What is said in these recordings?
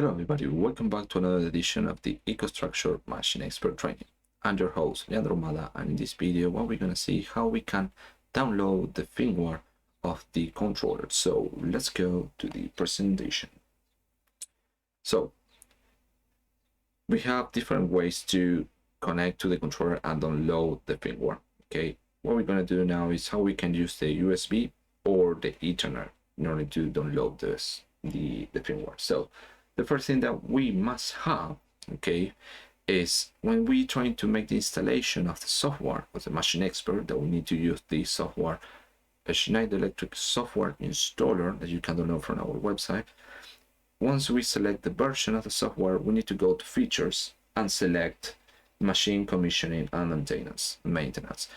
Hello everybody, welcome back to another edition of the EcoStruxure Machine Expert training. I'm your host, Leandro Mada, and in this video, we're going to see how we can download the firmware of the controller. So let's go to the presentation. So we have different ways to connect to the controller and download the firmware. Okay, what we're going to do now is how we can use the USB or the Ethernet in order to download the firmware. So the first thing that we must have, okay, is when we trying to make the installation of the software of the Machine Expert, that we need to use the software, a Schneider Electric software installer that you can download from our website. Once we select the version of the software, we need to go to features and select machine commissioning and maintenance.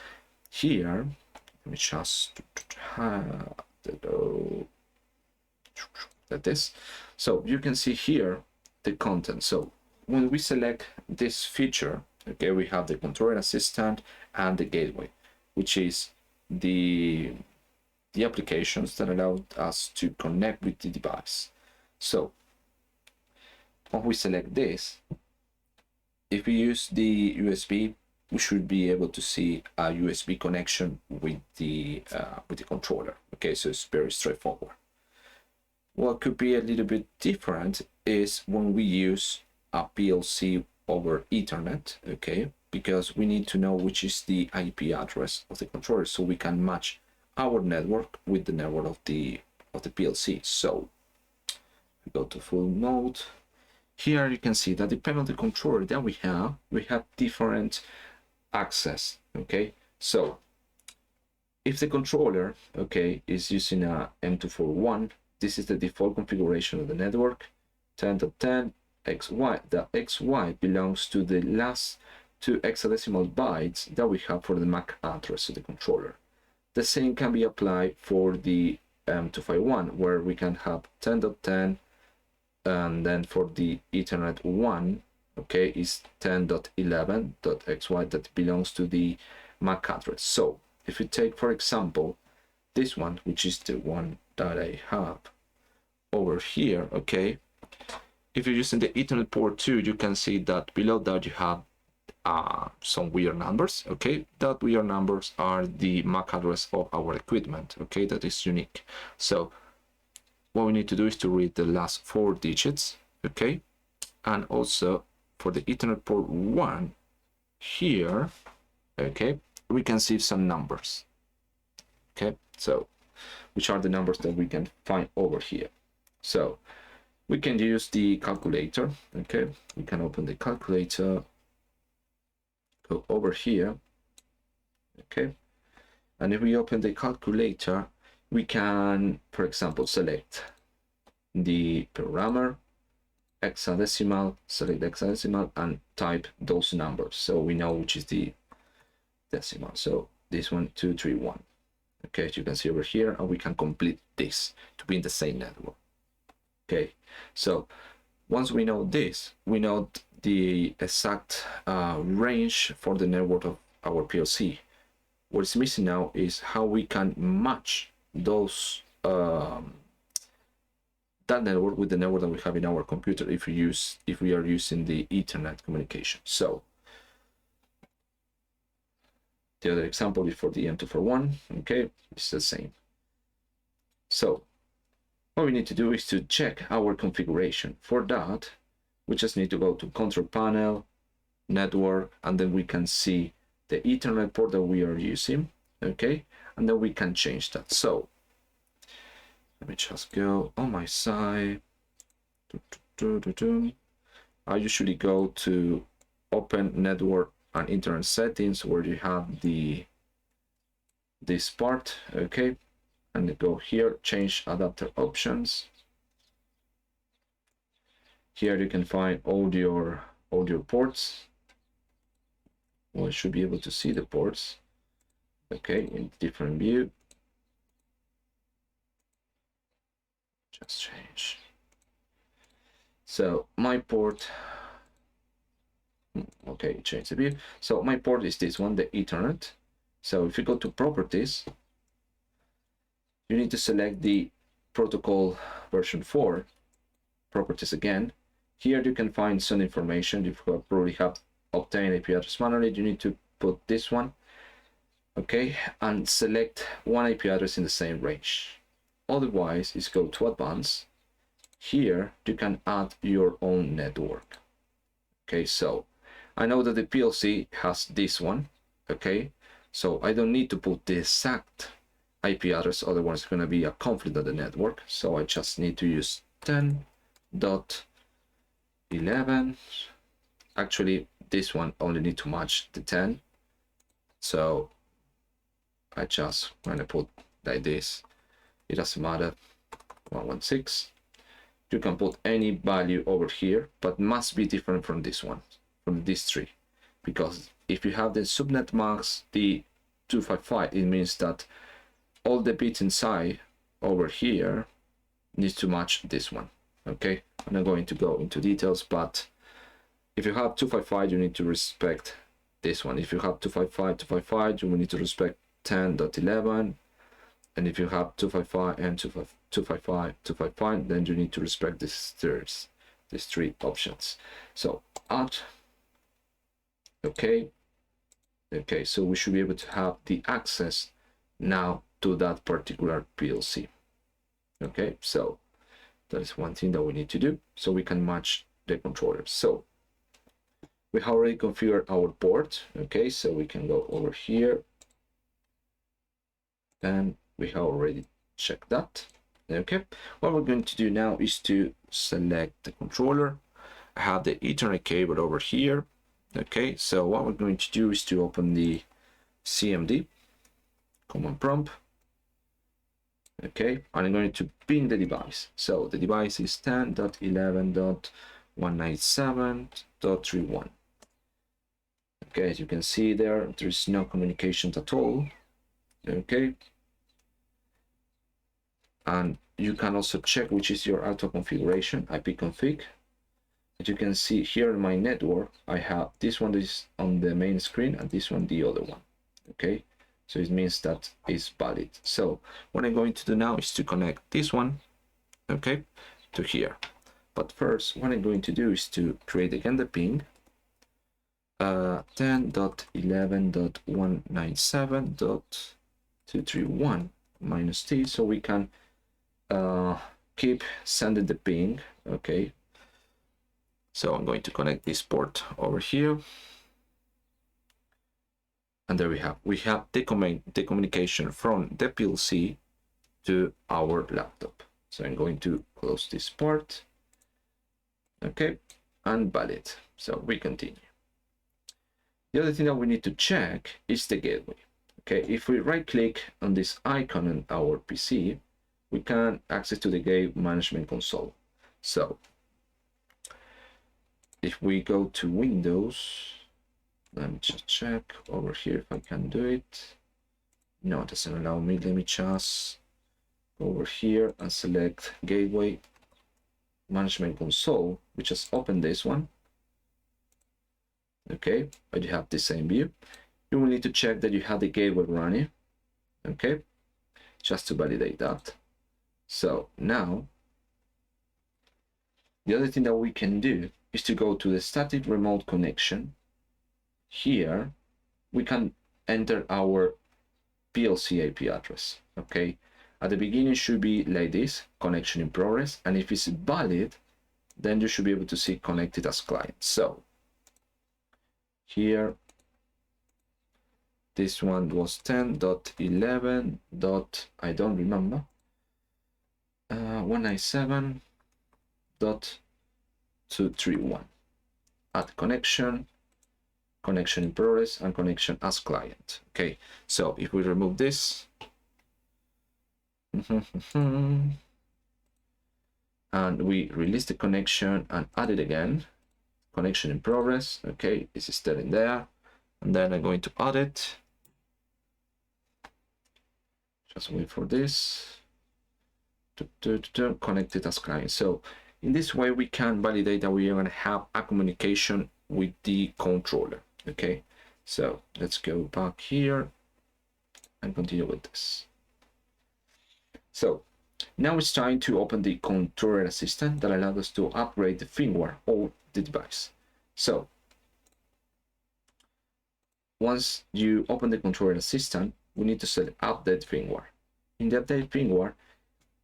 Here, let me just like this. So you can see here the content. So when we select this feature, okay, we have the controller assistant and the gateway, which is the applications that allow us to connect with the device. So when we select this, if we use the USB, we should be able to see a USB connection with the controller. Okay, so it's very straightforward. What could be a little bit different is when we use a PLC over Ethernet, okay, because we need to know which is the IP address of the controller so we can match our network with the network of the PLC. So we go to full mode. Here you can see that depending on the controller that we have different access, okay. So if the controller, okay, is using a M241, this is the default configuration of the network, 10.10 XY. The XY belongs to the last 2 hexadecimal bytes that we have for the MAC address of the controller. The same can be applied for the M251, where we can have 10.10, and then for the Ethernet 1, okay, is 10.11.xy that belongs to the MAC address. So if you take, for example, this one, which is the one that I have over here, okay, if you're using the Ethernet port 2, you can see that below that you have some weird numbers, okay. That weird numbers are the MAC address of our equipment, okay, that is unique. So what we need to do is to read the last 4 digits, okay, and also for the Ethernet port 1 here, okay, we can see some numbers, okay, so which are the numbers that we can find over here. So we can use the calculator, okay, we can open the calculator, go over here, okay, and if we open the calculator, we can, for example, select the programmer, hexadecimal, select hexadecimal, and type those numbers so we know which is the decimal. So this one, 231, okay, as you can see over here, and we can complete this to be in the same network. Okay, so once we know this, we know the exact range for the network of our PLC. What is missing now is how we can match those that network with the network that we have in our computer if we are using the Ethernet communication. So the other example is for the M241, okay, it's the same. So what we need to do is to check our configuration. For that, we just need to go to control panel, network, and then we can see the Ethernet port that we are using, okay, and then we can change that. So let me just go on my side. I usually go to open network and internet settings where you have this part, okay, and go here, change adapter options. Here you can find all your ports. Well, you should be able to see the ports, okay, in different view. Just change. So my port, okay, change the view. So my port is this one, the Ethernet. So if you go to properties, you need to select the protocol version 4 properties again, Here you can find some information. If you probably have obtained IP address manually, you need to put this one, okay, and select one IP address in the same range. Otherwise, is go to advanced. Here you can add your own network. Okay, so I know that the PLC has this one, okay, so I don't need to put the exact IP address, otherwise it's going to be a conflict of the network. So I just need to use 10.11. Actually, this one only need to match the 10. So I just want to put like this. It doesn't matter. 116. You can put any value over here, but must be different from this one, from this tree, because if you have the subnet mask D255, it means that all the bits inside over here needs to match this one. Okay, I'm not going to go into details, but if you have 255, you need to respect this one. If you have 255, you will need to respect 10.11. And if you have 255 and 255, then you need to respect these three options. So add, okay, so we should be able to have the access now to that particular PLC. Okay, so that is one thing that we need to do, so we can match the controllers. So we have already configured our port. Okay, so we can go over here, and we have already checked that. Okay, what we're going to do now is to select the controller. I have the Ethernet cable over here. Okay, so what we're going to do is to open the CMD command prompt. Okay, and I'm going to ping the device. So the device is 10.11.197.31. Okay, as you can see there is no communications at all. Okay, and you can also check which is your auto configuration, ipconfig. As you can see here in my network, I have this one is on the main screen and this one the other one. Okay, so it means that it's valid. So what I'm going to do now is to connect this one, okay, to here. But first, what I'm going to do is to create again the ping 10.11.197.231 minus T, so we can keep sending the ping. Okay, so I'm going to connect this port over here, and there we have the communication from the PLC to our laptop. So I'm going to close this part, okay, and valid. So we continue. The other thing that we need to check is the gateway. Okay, if we right click on this icon on our PC, we can access to the gateway management console. So if we go to Windows, let me just check over here if I can do it. No, it doesn't allow me. Let me just go over here and select gateway management console. We just open this one. Okay, but you have the same view. You will need to check that you have the gateway running. Okay, just to validate that. So now the other thing that we can do is to go to the static remote connection. Here we can enter our PLC IP address. Okay, at the beginning should be like this, connection in progress, and if it's valid, then you should be able to see connected as client. So here this one was 10.11. I don't remember, 197.231. Add connection in progress, and connection as client. Okay, so if we remove this and we release the connection and add it again, connection in progress. Okay, this is still in there, and then I'm going to add it. Just wait for this to connect it as client. So in this way we can validate that we are going to have a communication with the controller. Okay, so let's go back here and continue with this. So Now it's time to open the controller assistant that allows us to upgrade the firmware of the device. So once you open the controller assistant, we need to select update firmware. In the update firmware,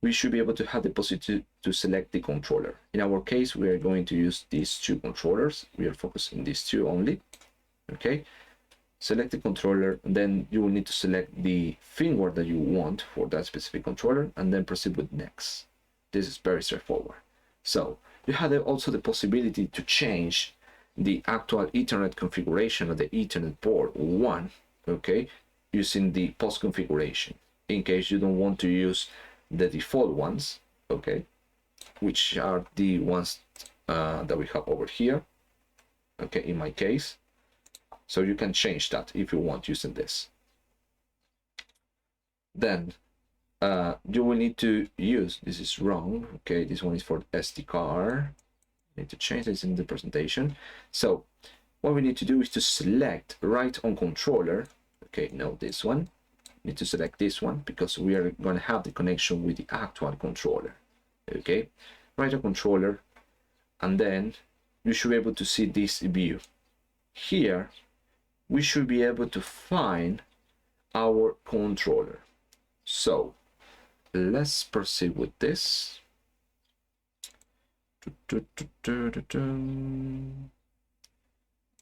we should be able to have the possibility to select the controller. In our case, we are going to use these two controllers. We are focusing on these two only. Okay, select the controller, and then you will need to select the firmware that you want for that specific controller, and then proceed with next. This is very straightforward. So you have also the possibility to change the actual Ethernet configuration of the Ethernet port 1, okay, using the post configuration, in case you don't want to use the default ones, okay, which are the ones that we have over here, okay, in my case. So you can change that if you want using this. Then you will need to use, this is wrong, okay, this one is for SD card. Need to change this in the presentation. So what we need to do is to select right on controller, okay, no, this one. Need to select this one because we are going to have the connection with the actual controller, okay, right on controller, and then you should be able to see this view here. We should be able to find our controller. So let's proceed with this.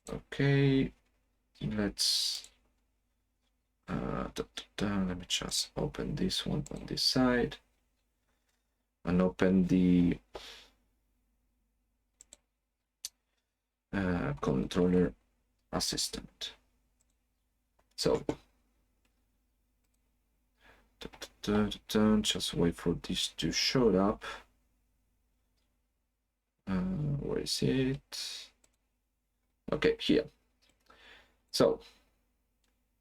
Okay, let's let me just open this one on this side and open the controller assistant. So just wait for this to show up. Where is it? Okay, here. So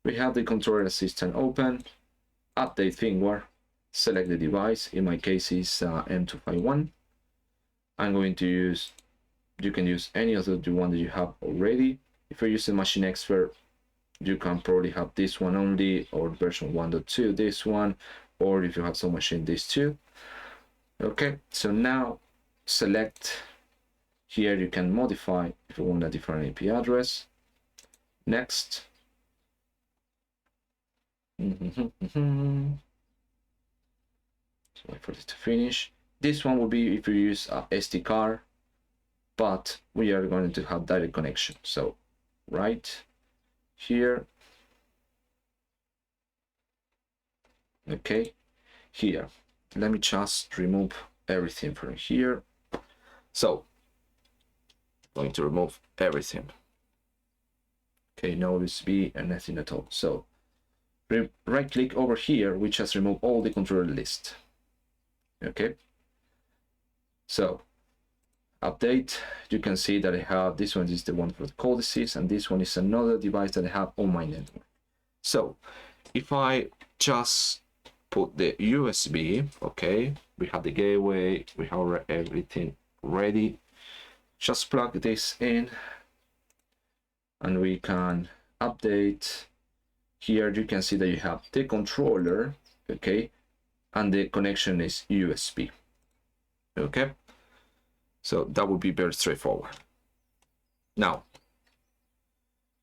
we have the controller assistant open, update firmware, select the device. In my case is M251. I'm going to use, you can use any other one that you have already. If you're using Machine Expert, you can probably have this one only, or version 1.2 this one, or if you have SoMachine this too. Okay, so now select here, you can modify if you want a different IP address. Next. So wait for it to finish. This one will be if you use a SD card, but we are going to have direct connection. So right here, okay, here, let me just remove everything from here. So I'm going to remove everything. Okay, no USB and nothing at all. So right click over here, we just remove all the controller list. Okay, so update, you can see that I have, this one is the one for the codices, and this one is another device that I have on my network. So if I just put the USB, okay, we have the gateway, we have everything ready. Just plug this in and we can update. Here you can see that you have the controller, okay, and the connection is USB. Okay, so that would be very straightforward. Now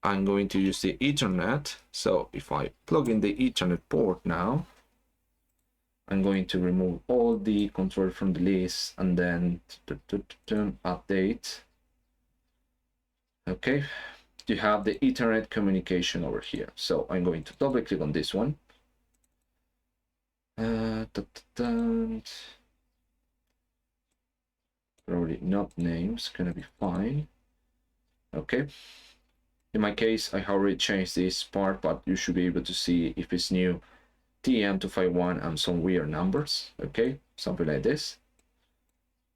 I'm going to use the Ethernet. So if I plug in the Ethernet port now, I'm going to remove all the control from the list and then update. Okay, you have the Ethernet communication over here. So I'm going to double click on this one. Probably not names, gonna be fine. Okay, in my case I already changed this part, but you should be able to see if it's new TM251 and some weird numbers, okay, something like this.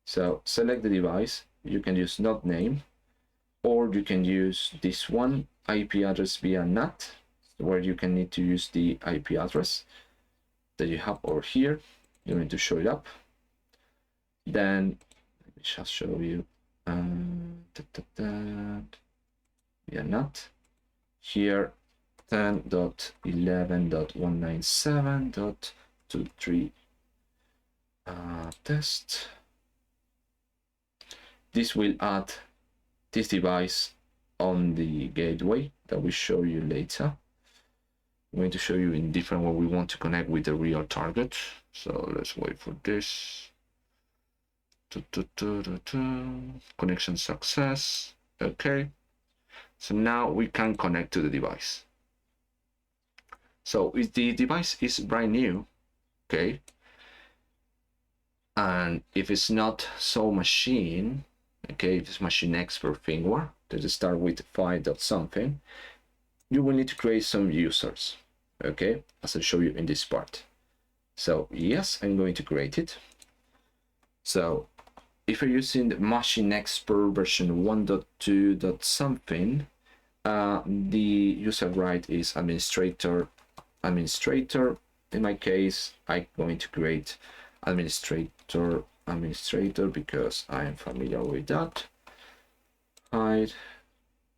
So select the device, you can use not name, or you can use this one, IP address via NAT, where you can need to use the IP address that you have over here. You need to show it up. Then let me just show you via NAT here, 10.11.197.23 Test. This will add this device on the gateway that we show you later. I'm going to show you in different way we want to connect with the real target. So let's wait for this. Connection success. Okay. So now we can connect to the device. So if the device is brand new, okay, and if it's not SoMachine, okay, if it's Machine Expert firmware, that start with 5 something, you will need to create some users, okay, as I'll show you in this part. So yes, I'm going to create it. So if you're using the Machine Expert version 1.2 something, the user right is administrator. In my case, I'm going to create administrator because I am familiar with that. Hide,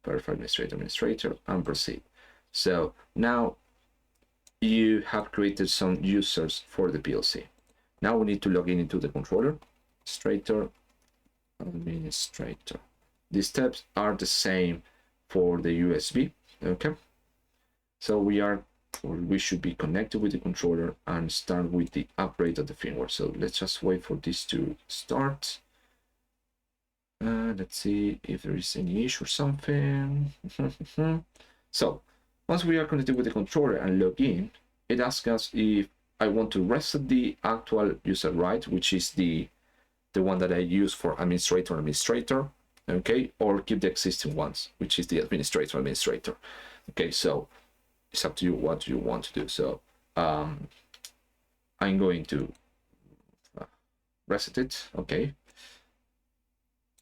perfect, administrator, and proceed. So now you have created some users for the PLC. Now we need to log in into the controller. Administrator. These steps are the same for the USB. Okay. So we should be connected with the controller and start with the upgrade of the firmware. So let's just wait for this to start. Let's see if there is any issue or something. So once we are connected with the controller and log in, it asks us if I want to reset the actual user right, which is the one that I use for administrator, okay, or keep the existing ones, which is the administrator. Okay, so it's up to you what you want to do. So I'm going to reset it. Okay,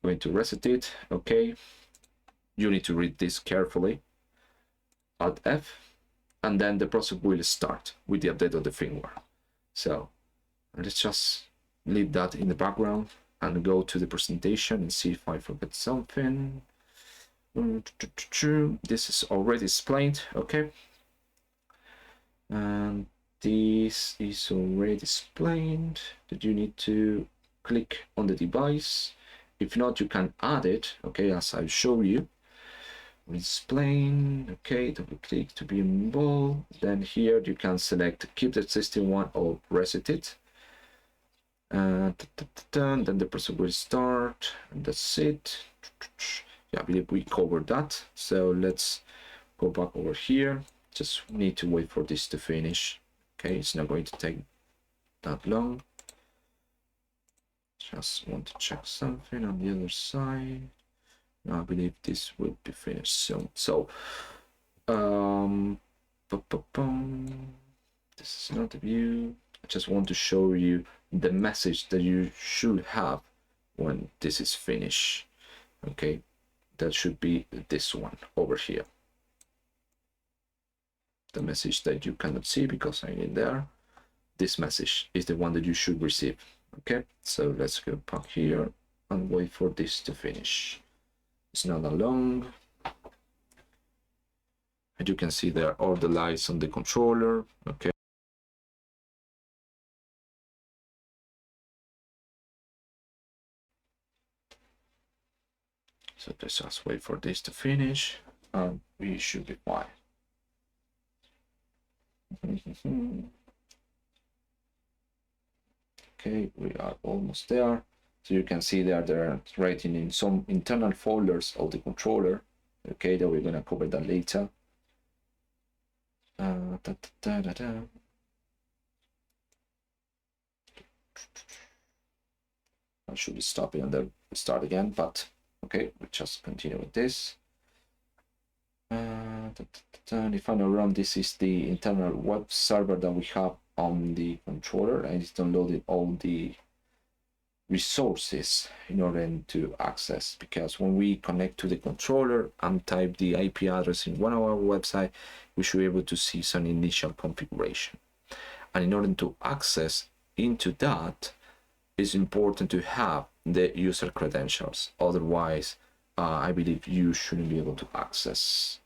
going to reset it. Okay, you need to read this carefully. Alt F, and then the process will start with the update of the firmware. So let's just leave that in the background and go to the presentation and see if I forget something. This is already explained. Okay. And this is already explained that you need to click on the device. If not, you can add it, okay, as I'll show you. Explain, okay, double click to be involved. Then here you can select keep the existing one or reset it. Then the process will start, and that's it. Yeah, I believe we covered that. So let's go back over here. Just need to wait for this to finish. Okay, it's not going to take that long. Just want to check something on the other side. I believe this will be finished soon. So this is not the view. I just want to show you the message that you should have when this is finished. Okay, that should be this one over here. The message that you cannot see because I'm in there. This message is the one that you should receive. Okay, so let's go back here and wait for this to finish. It's not that long. And you can see there all the lights on the controller. Okay. So let's just wait for this to finish and we should be fine. Okay, we are almost there. So you can see there they're writing in some internal folders of the controller. Okay, that we're gonna cover that later. I should stop it and then start again, but okay, we'll just continue with this. If I know wrong, this is the internal web server that we have on the controller, and it's downloading all the resources in order to access, because when we connect to the controller and type the IP address in one of our website, we should be able to see some initial configuration. And in order to access into that, it's important to have the user credentials. Otherwise, I believe you shouldn't be able to access.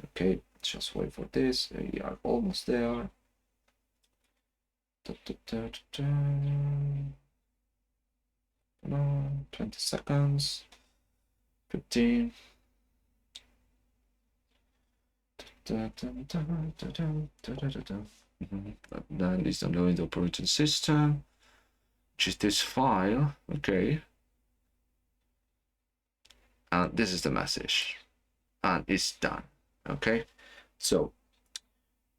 Okay, just wait for this. We are almost there. No, 20 seconds. 15. That is downloading the operating system, which is this file. Okay. And this is the message. And it's done. Okay. So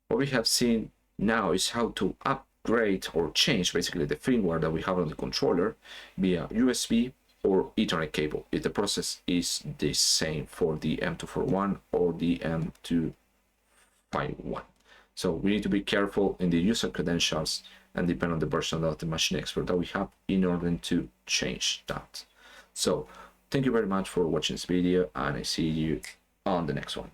what we have seen now is how to upgrade or change basically the firmware that we have on the controller via USB or Ethernet cable if the process is the same for the M241 or the M251. So we need to be careful in the user credentials and depend on the version of the Machine Expert that we have in order to change that. So thank you very much for watching this video, and I see you on the next one.